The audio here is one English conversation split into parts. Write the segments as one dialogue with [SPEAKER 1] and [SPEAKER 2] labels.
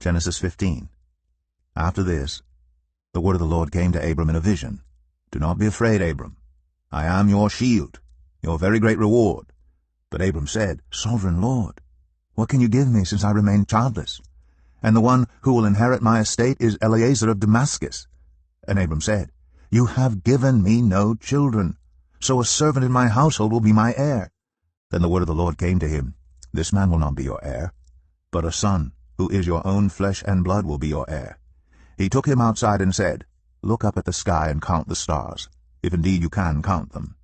[SPEAKER 1] Genesis 15. After this, the word of the Lord came to Abram in a vision. Do not be afraid, Abram. I am your shield, your very great reward. But Abram said, Sovereign Lord, what can you give me since I remain childless? And the one who will inherit my estate is Eliezer of Damascus. And Abram said, You have given me no children, so a servant in my household will be my heir. Then the word of the Lord came to him, This man will not be your heir, but a son, who is your own flesh and blood, will be your heir. He took him outside and said, Look up at the sky and count the stars, if indeed you can count them.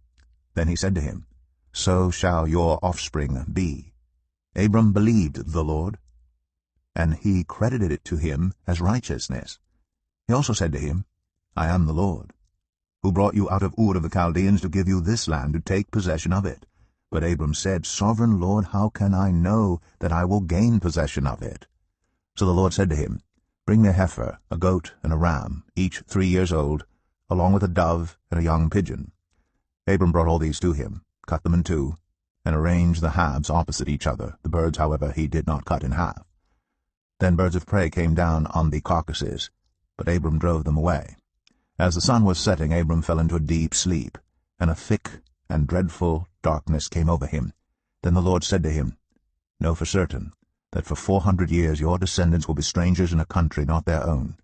[SPEAKER 1] Then he said to him, So shall your offspring be. Abram believed the Lord, and he credited it to him as righteousness. He also said to him, I am the Lord, who brought you out of Ur of the Chaldeans to give you this land to take possession of it. But Abram said, Sovereign Lord, how can I know that I will gain possession of it? So the Lord said to him, Bring me a heifer, a goat, and a ram, each 3 years old, along with a dove and a young pigeon. Abram brought all these to him, cut them in two, and arranged the halves opposite each other. The birds, however, he did not cut in half. Then birds of prey came down on the carcasses, but Abram drove them away. As the sun was setting, Abram fell into a deep sleep, and a thick and dreadful darkness came over him. Then the Lord said to him, Know for certain that for 400 years your descendants will be strangers in a country not their own,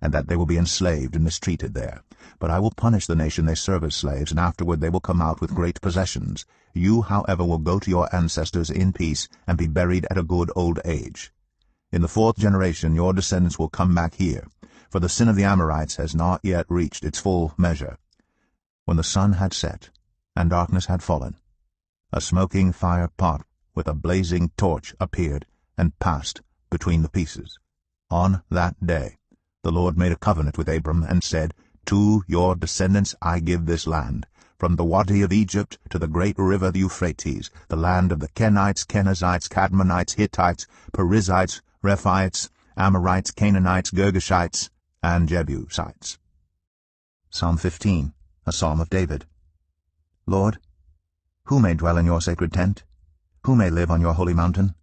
[SPEAKER 1] and that they will be enslaved and mistreated there. But I will punish the nation they serve as slaves, and afterward they will come out with great possessions. You, however, will go to your ancestors in peace and be buried at a good old age. In the 4th generation your descendants will come back here, for the sin of the Amorites has not yet reached its full measure. When the sun had set, and darkness had fallen, a smoking fire pot with a blazing torch appeared and passed between the pieces. On that day the Lord made a covenant with Abram and said, To your descendants I give this land, from the Wadi of Egypt to the great river the Euphrates, the land of the Kenites, Kenizzites, Cadmonites, Hittites, Perizzites, Rephaites, Amorites, Canaanites, Girgashites, and Jebusites. Psalm 15, a psalm of David. Lord, who may dwell in your sacred tent? Who may live on your holy mountain?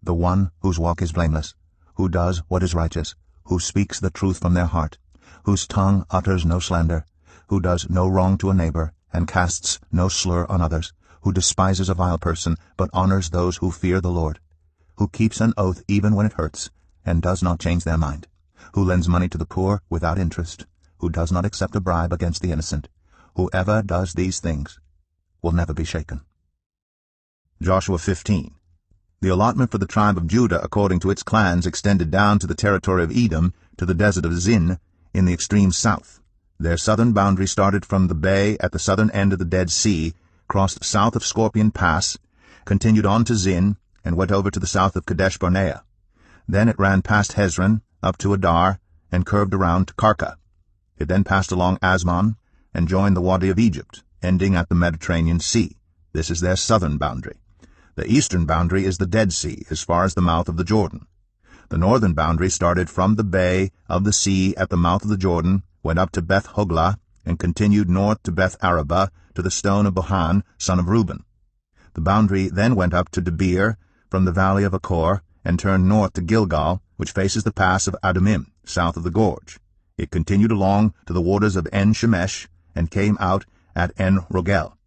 [SPEAKER 1] The one whose walk is blameless, who does what is righteous, who speaks the truth from their heart, whose tongue utters no slander, who does no wrong to a neighbor, and casts no slur on others, who despises a vile person, but honors those who fear the Lord, who keeps an oath even when it hurts, and does not change their mind, who lends money to the poor without interest, who does not accept a bribe against the innocent. Whoever does these things will never be shaken. Joshua 15. The allotment for the tribe of Judah according to its clans extended down to the territory of Edom, to the desert of Zin, in the extreme south. Their southern boundary started from the bay at the southern end of the Dead Sea, crossed south of Scorpion Pass, continued on to Zin, and went over to the south of Kadesh Barnea. Then it ran past Hezron, up to Adar, and curved around to Karka. It then passed along Asmon, and joined the Wadi of Egypt, ending at the Mediterranean Sea. This is their southern boundary. The eastern boundary is the Dead Sea, as far as the mouth of the Jordan. The northern boundary started from the bay of the sea at the mouth of the Jordan, went up to Beth Hoglah, and continued north to Beth Arabah, to the stone of Bohan, son of Reuben. The boundary then went up to Debir, from the valley of Achor, and turned north to Gilgal, which faces the pass of Adumim, south of the gorge. It continued along to the waters of En-Shemesh, and came out at En-Rogel.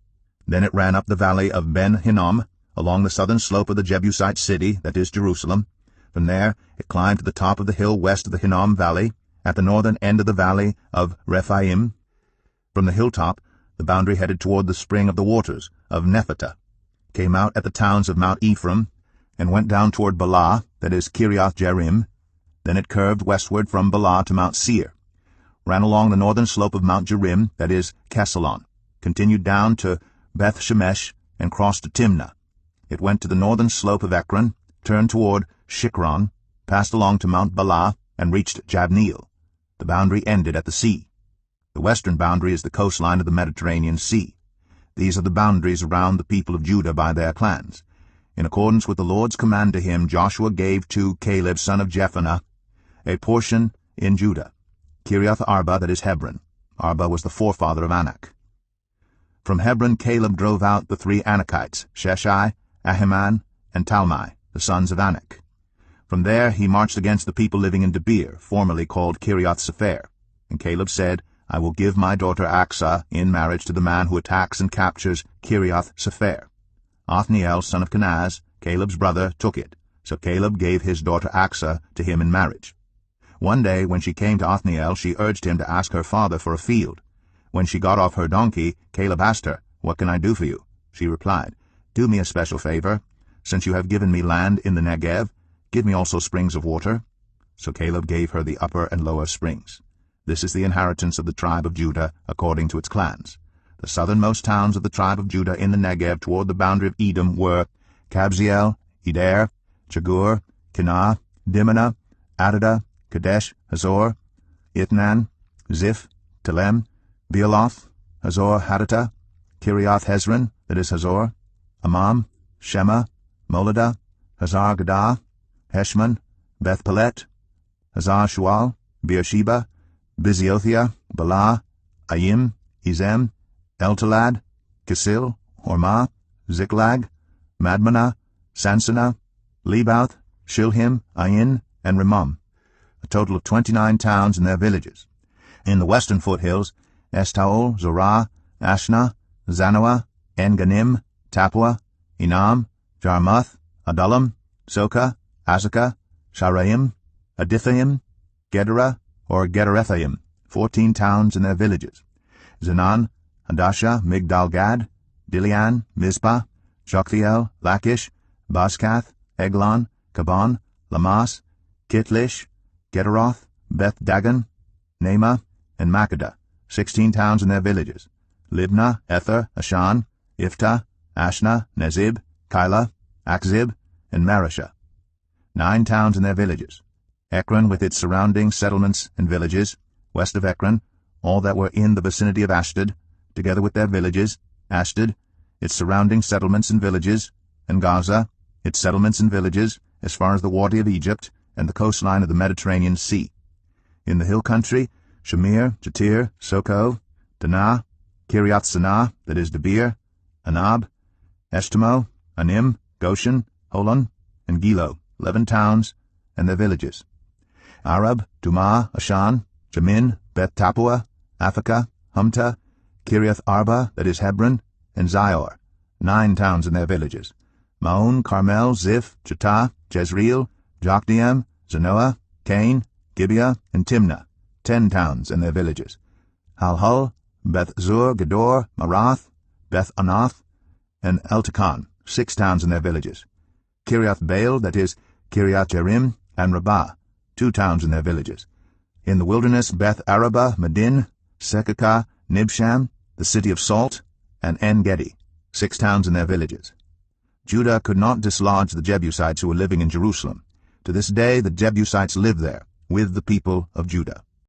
[SPEAKER 1] Then it ran up the valley of Ben-Hinnom, along the southern slope of the Jebusite city, that is Jerusalem. From there it climbed to the top of the hill west of the Hinnom Valley, at the northern end of the valley of Rephaim. From the hilltop the boundary headed toward the spring of the waters of Nephtah, came out at the towns of Mount Ephraim, and went down toward Baalah, that is Kiriath-Jearim. Then it curved westward from Baalah to Mount Seir, ran along the northern slope of Mount Jearim, that is Kesalon, continued down to Beth-Shemesh, and crossed to Timnah. It went to the northern slope of Ekron, turned toward Shikron, passed along to Mount Baalah, and reached Jabneel. The boundary ended at the sea. The western boundary is the coastline of the Mediterranean Sea. These are the boundaries around the people of Judah by their clans. In accordance with the Lord's command to him, Joshua gave to Caleb son of Jephunneh a portion in Judah, Kiriath Arba, that is Hebron. Arba was the forefather of Anak. From Hebron Caleb drove out the 3 Anakites, Sheshai, Ahiman, and Talmai, the sons of Anak. From there he marched against the people living in Debir, formerly called Kiriath-Sepher. And Caleb said, I will give my daughter Achsah in marriage to the man who attacks and captures Kiriath-Sepher. Othniel, son of Kenaz, Caleb's brother, took it. So Caleb gave his daughter Achsah to him in marriage. One day, when she came to Othniel, she urged him to ask her father for a field. When she got off her donkey, Caleb asked her, What can I do for you? She replied, Do me a special favor. Since you have given me land in the Negev, give me also springs of water. So Caleb gave her the upper and lower springs. This is the inheritance of the tribe of Judah according to its clans. The southernmost towns of the tribe of Judah in the Negev toward the boundary of Edom were Kabzeel, Eder, Chagur, Kenah, Dimnah, Adadah, Kadesh, Hazor, Itnan, Ziph, Telem, Bealoth, Hazor Hadattah, Kiriath Hezron, that is Hazor, Amam, Shema, Moladah, Hazar Gadah, Heshmon, Beth Pelet, Hazar Shual, Beersheba, Biziothia, Bala, Ayim, Ezem, Eltalad, Kisil, Hormah, Ziklag, Madmanah, Sansannah, Lebouth, Shilhim, Ain, and Rimmon, a total of 29 towns and their villages. In the western foothills, Estaol, Zorah, Ashna, Zanoah, En-Ganim, Tapua, Enam, Jarmuth, Adullam, Soka, Azekah, Sharaim, Adithaim, Gederah, or Gederethaim, 14 towns and their villages. Zenan, Hadashah, Migdal-Gad, Dilian, Mizpah, Joktheel, Lachish, Bazkath, Eglon, Kaban, Lamas, Kitlish, Gederoth, Beth-Dagon, Naamah, and Makkedah, 16 towns and their villages. Libnah, Ether, Ashan, Iftah, Ashna, Nezib, Keilah, Achzib, and Mareshah, 9 towns and their villages. Ekron with its surrounding settlements and villages, west of Ekron, all that were in the vicinity of Ashdod, together with their villages, Ashdod, its surrounding settlements and villages, and Gaza, its settlements and villages, as far as the water of Egypt and the coastline of the Mediterranean Sea. In the hill country, Shamir, Jatir, Soko, Danah, Kiriath-Sanah, that is Debir, Anab, Eshtemoh, Anim, Goshen, Holon, and Gilo, 11 towns and their villages. Arab, Dumah, Ashan, Jamin, Beth Tapua, Aphekah, Humta, Kiriath Arba, that is Hebron, and Zior, 9 towns and their villages. Maon, Carmel, Ziph, Chattah, Jezreel, Jokdeam, Zanoah, Cain, Gibeah, and Timnah, 10 towns and their villages. Halhul, Beth Zur, Gedor, Marath, Beth Anath, and Eltekon, 6 towns and their villages. Kiriath Baal, that is Kiriath Jearim, and Rabbah, 2 towns and their villages. In the wilderness, Beth Arabah, Medin, Sekakah, Nibsham, the city of Salt, and En-Gedi, 6 towns and their villages. Judah could not dislodge the Jebusites who were living in Jerusalem. To this day the Jebusites live there, with the people of Judah.